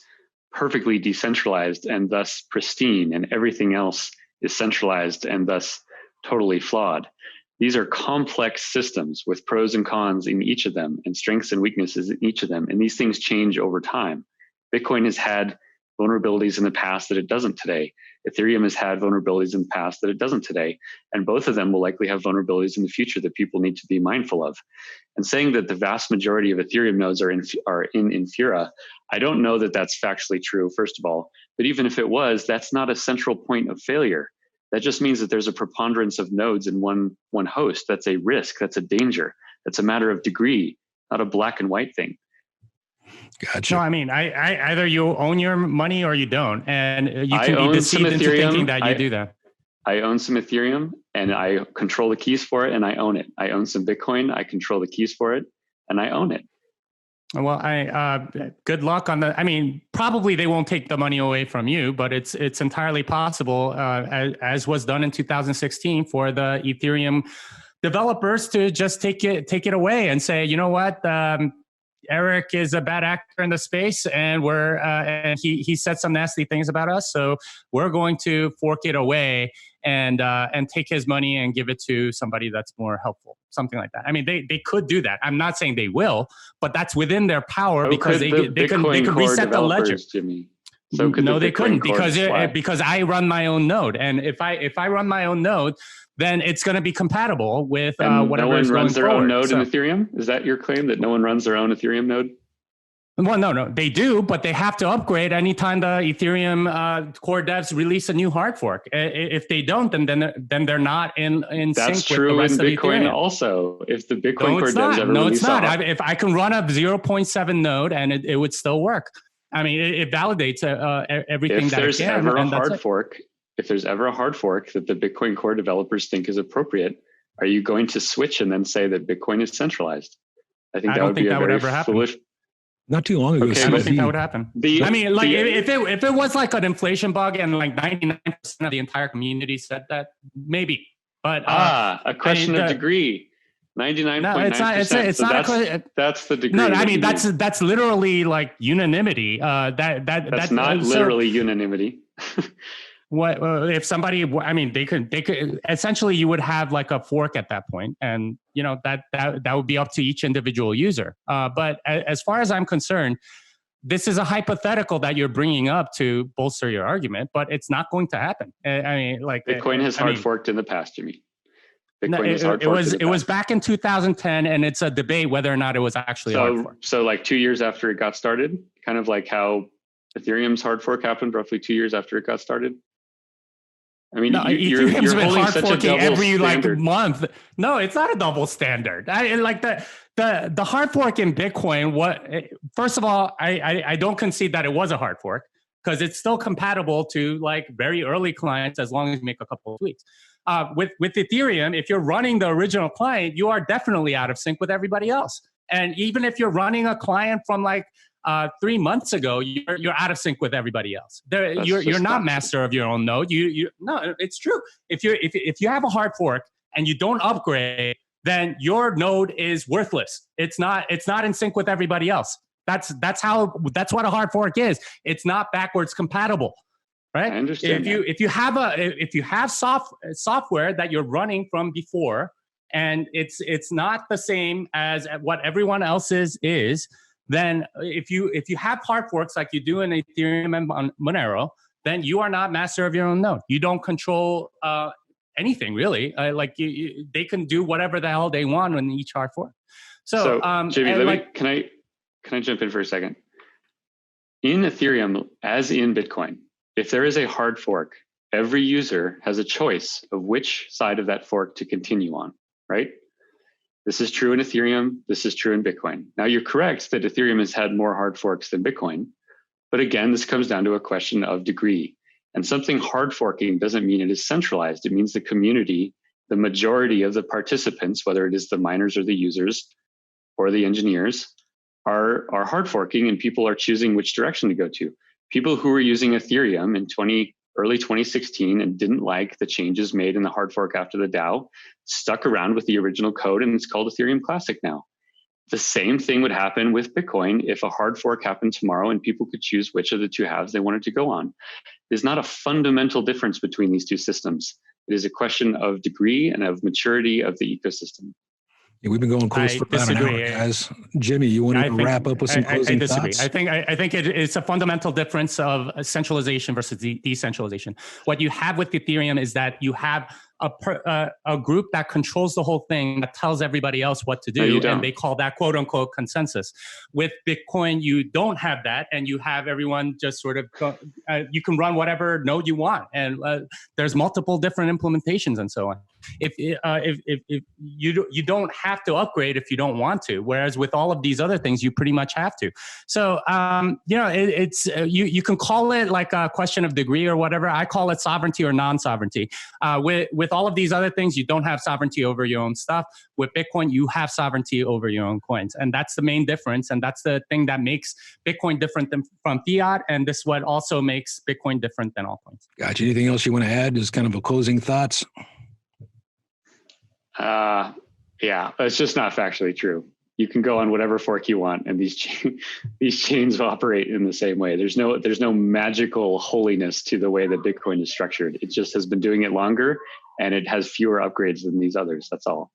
perfectly decentralized and thus pristine, and everything else is centralized and thus totally flawed. These are complex systems with pros and cons in each of them and strengths and weaknesses in each of them. And these things change over time. Bitcoin has had vulnerabilities in the past that it doesn't today. Ethereum has had vulnerabilities in the past that it doesn't today. And both of them will likely have vulnerabilities in the future that people need to be mindful of. And saying that the vast majority of Ethereum nodes are in Infura, I don't know that that's factually true, first of all. But even if it was, that's not a central point of failure. That just means that there's a preponderance of nodes in one host. That's a risk. That's a danger. That's a matter of degree, not a black and white thing. Gotcha. No, I mean, I either you own your money or you don't, and you can be deceived into thinking that you do that. I own some Ethereum, and I control the keys for it, and I own it. I own some Bitcoin, I control the keys for it, and I own it. Well, good luck on the. I mean, probably they won't take the money away from you, but it's entirely possible, as was done in 2016, for the Ethereum developers to just take it away and say, you know what. Erik is a bad actor in the space, and and he said some nasty things about us. So we're going to fork it away and take his money and give it to somebody that's more helpful, something like that. I mean, they could do that. I'm not saying they will, but that's within their power because they can reset the ledger. Jimmy. So no, they couldn't because I run my own node, and if I run my own node, then it's going to be compatible with whatever. No one is runs going their own forward. node in Ethereum? Is that your claim, that no one runs their own Ethereum node? Well, no, they do, but they have to upgrade anytime the Ethereum core devs release a new hard fork. If they don't, then they're not in That's sync with the rest of Bitcoin. That's true in Bitcoin also. If the Bitcoin core devs ever no, release it's not. If I can run a 0.7 node and it would still work. I mean, it validates everything that it can. If there's ever a hard fork, if there's ever a hard fork that the Bitcoin core developers think is appropriate, are you going to switch and then say that Bitcoin is centralized? I think that would be a very foolish. Not too long ago. Okay, I don't think that would happen. I mean, like if it was like an inflation bug and like 99% of the entire community said that, maybe. But a question of degree. 99.9%. No, it's not. That's the degree. No, I mean that's literally like unanimity. That's not literally unanimity. What if somebody? I mean, they could essentially you would have like a fork at that point, and you know that would be up to each individual user. But as far as I'm concerned, this is a hypothetical that you're bringing up to bolster your argument, but it's not going to happen. I mean, like Bitcoin has hard forked in the past, Jimmy. It was back in 2010, and it's a debate whether or not it was actually hard fork. So like 2 years after it got started, kind of like how Ethereum's hard fork happened roughly 2 years after it got started. I mean, you're been holding hard such a forking double every standard. like month. No, it's not a double standard. Like the hard fork in Bitcoin. First of all, I don't concede that it was a hard fork because it's still compatible to like very early clients as long as you make a couple of tweaks. With Ethereum, if you're running the original client, you are definitely out of sync with everybody else. And even if you're running a client from like 3 months ago, you're out of sync with everybody else. You're not master of your own node. No, it's true. If you have a hard fork and you don't upgrade, then your node is worthless. It's not in sync with everybody else. That's what a hard fork is. It's not backwards compatible, right? I understand. If you have software that you're running from before, and it's not the same as what everyone else's is. Then if you have hard forks like you do in Ethereum and Monero, then you are not master of your own node. You don't control anything really. They can do whatever the hell they want on each hard fork. So Jimmy, can I jump in for a second? In Ethereum, as in Bitcoin, if there is a hard fork, every user has a choice of which side of that fork to continue on, right? This is true in Ethereum. This is true in Bitcoin. Now, you're correct that Ethereum has had more hard forks than Bitcoin. But again, this comes down to a question of degree. And something hard forking doesn't mean it is centralized. It means the community, the majority of the participants, whether it is the miners or the users or the engineers, are hard forking, and people are choosing which direction to go to. People who were using Ethereum in early 2016 and didn't like the changes made in the hard fork after the DAO stuck around with the original code, and it's called Ethereum Classic now. The same thing would happen with Bitcoin if a hard fork happened tomorrow and people could choose which of the two halves they wanted to go on. There's not a fundamental difference between these two systems. It is a question of degree and of maturity of the ecosystem. Yeah, we've been going close for about an hour, guys. Jimmy, you want to wrap up with some closing thoughts? I think it's a fundamental difference of centralization versus decentralization. What you have with Ethereum is that you have a group that controls the whole thing, that tells everybody else what to do, and they call that quote unquote consensus. With Bitcoin, you don't have that, and you have everyone just sort of you can run whatever node you want, and there's multiple different implementations and so on. If you don't have to upgrade if you don't want to, whereas with all of these other things you pretty much have to. So it's you can call it like a question of degree or whatever. I call it sovereignty or non-sovereignty. With all of these other things, you don't have sovereignty over your own stuff. With Bitcoin, you have sovereignty over your own coins, and that's the main difference. And that's the thing that makes Bitcoin different from fiat, and this is what also makes Bitcoin different than altcoins. Gotcha. Anything else you want to add? Just kind of a closing thoughts. Yeah, it's just not factually true. You can go on whatever fork you want, and these chains operate in the same way. There's no magical holiness to the way that Bitcoin is structured. It just has been doing it longer, and it has fewer upgrades than these others. That's all.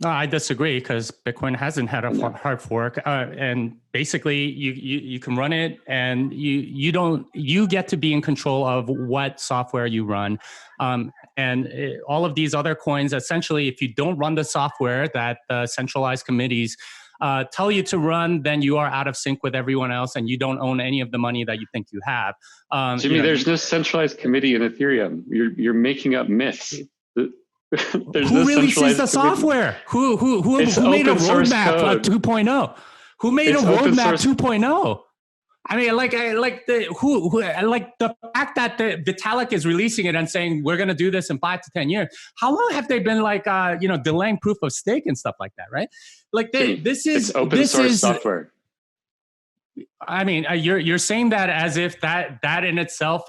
No, I disagree, because Bitcoin hasn't had a hard fork, and basically you can run it, and you get to be in control of what software you run, all of these other coins. Essentially, if you don't run the software that the centralized committees tell you to run, then you are out of sync with everyone else, and you don't own any of the money that you think you have. Jimmy, there's no centralized committee in Ethereum. You're making up myths. Who really sees the software? Who made a roadmap 2.0? Who made a roadmap 2.0? I mean, like the fact that the Vitalik is releasing it and saying we're going to do this in 5 to 10 years. How long have they been delaying proof of stake and stuff like that, right? Like it's open source software. I mean, you're saying that as if that in itself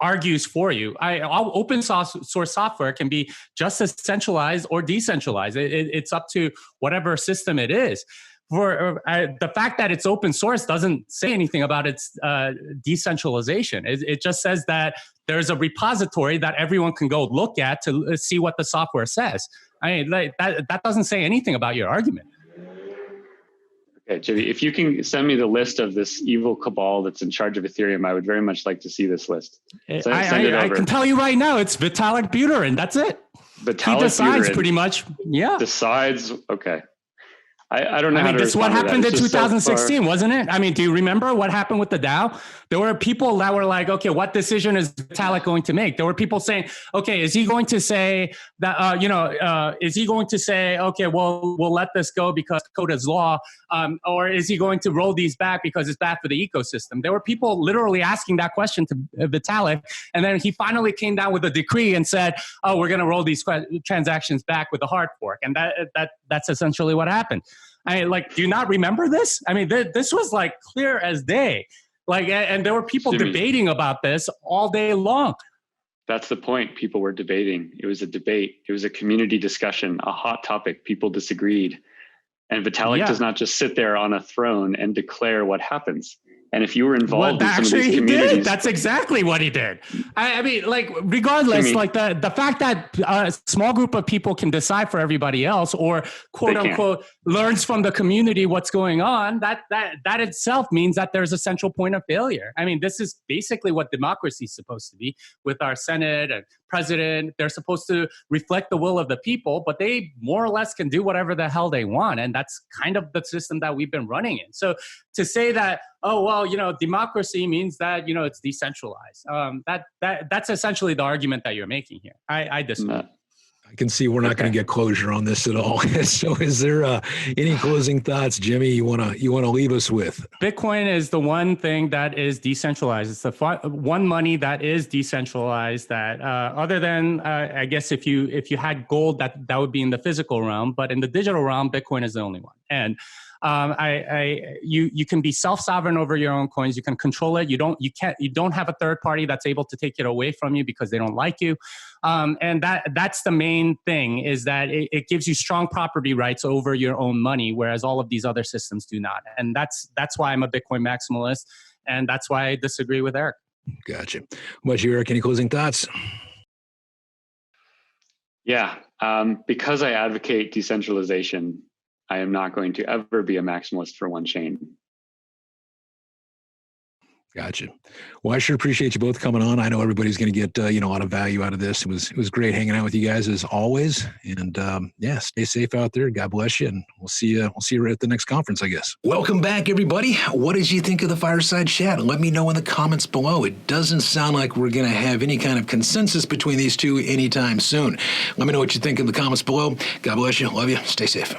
argues for you. All open source software can be just as centralized or decentralized. It's up to whatever system it is. For the fact that it's open source doesn't say anything about its decentralization. It just says that there's a repository that everyone can go look at to see what the software says. I mean, like, that doesn't say anything about your argument. Okay, Jimmy, if you can send me the list of this evil cabal that's in charge of Ethereum, I would very much like to see this list. Send it over. I can tell you right now, it's Vitalik Buterin. That's it. Vitalik he decides Buterin pretty much. Yeah. Decides. Okay. I don't know. I mean, this is what happened in 2016, wasn't it? I mean, do you remember what happened with the DAO? There were people that were like, okay, what decision is Vitalik going to make? There were people saying, okay, is he going to say that, is he going to say, okay, well, we'll let this go because code is law, or is he going to roll these back because it's bad for the ecosystem? There were people literally asking that question to Vitalik, and then he finally came down with a decree and said, oh, we're going to roll these transactions back with a hard fork, and that's essentially what happened. I mean, like, do you not remember this? I mean, this was like clear as day. Like, and there were people debating about this all day long. That's the point. People were debating. It was a debate. It was a community discussion, a hot topic. People disagreed. And Vitalik does not just sit there on a throne and declare what happens. And if you were involved in some of these communities, he did. That's exactly what he did. I mean, like, regardless, like the fact that a small group of people can decide for everybody else, or quote unquote learns from the community what's going on, that itself means that there's a central point of failure. I mean, this is basically what democracy is supposed to be, with our Senate and president. They're supposed to reflect the will of the people, but they more or less can do whatever the hell they want. And that's kind of the system that we've been running in. So to say that, oh, well, democracy means that, it's decentralized. That's essentially the argument that you're making here. I disagree. I can see we're not going to get closure on this at all. So is there any closing thoughts, Jimmy, you want to leave us with? Bitcoin is the one thing that is decentralized. It's the one money that is decentralized, that other than, I guess, if you had gold, that would be in the physical realm, but in the digital realm, Bitcoin is the only one. And you can be self-sovereign over your own coins. You can control it. You don't have a third party that's able to take it away from you because they don't like you. And that's the main thing, is that it gives you strong property rights over your own money, whereas all of these other systems do not. And that's why I'm a Bitcoin maximalist, and that's why I disagree with Erik. Gotcha. What about you, Erik? Any closing thoughts? Yeah, because I advocate decentralization, I am not going to ever be a maximalist for one chain. Gotcha. Well, I sure appreciate you both coming on. I know everybody's going to get a lot of value out of this. It was great hanging out with you guys as always. And stay safe out there. God bless you, and we'll see you at the next conference, I guess. Welcome back, everybody. What did you think of the Fireside Chat? Let me know in the comments below. It doesn't sound like we're going to have any kind of consensus between these two anytime soon. Let me know what you think in the comments below. God bless you. Love you. Stay safe.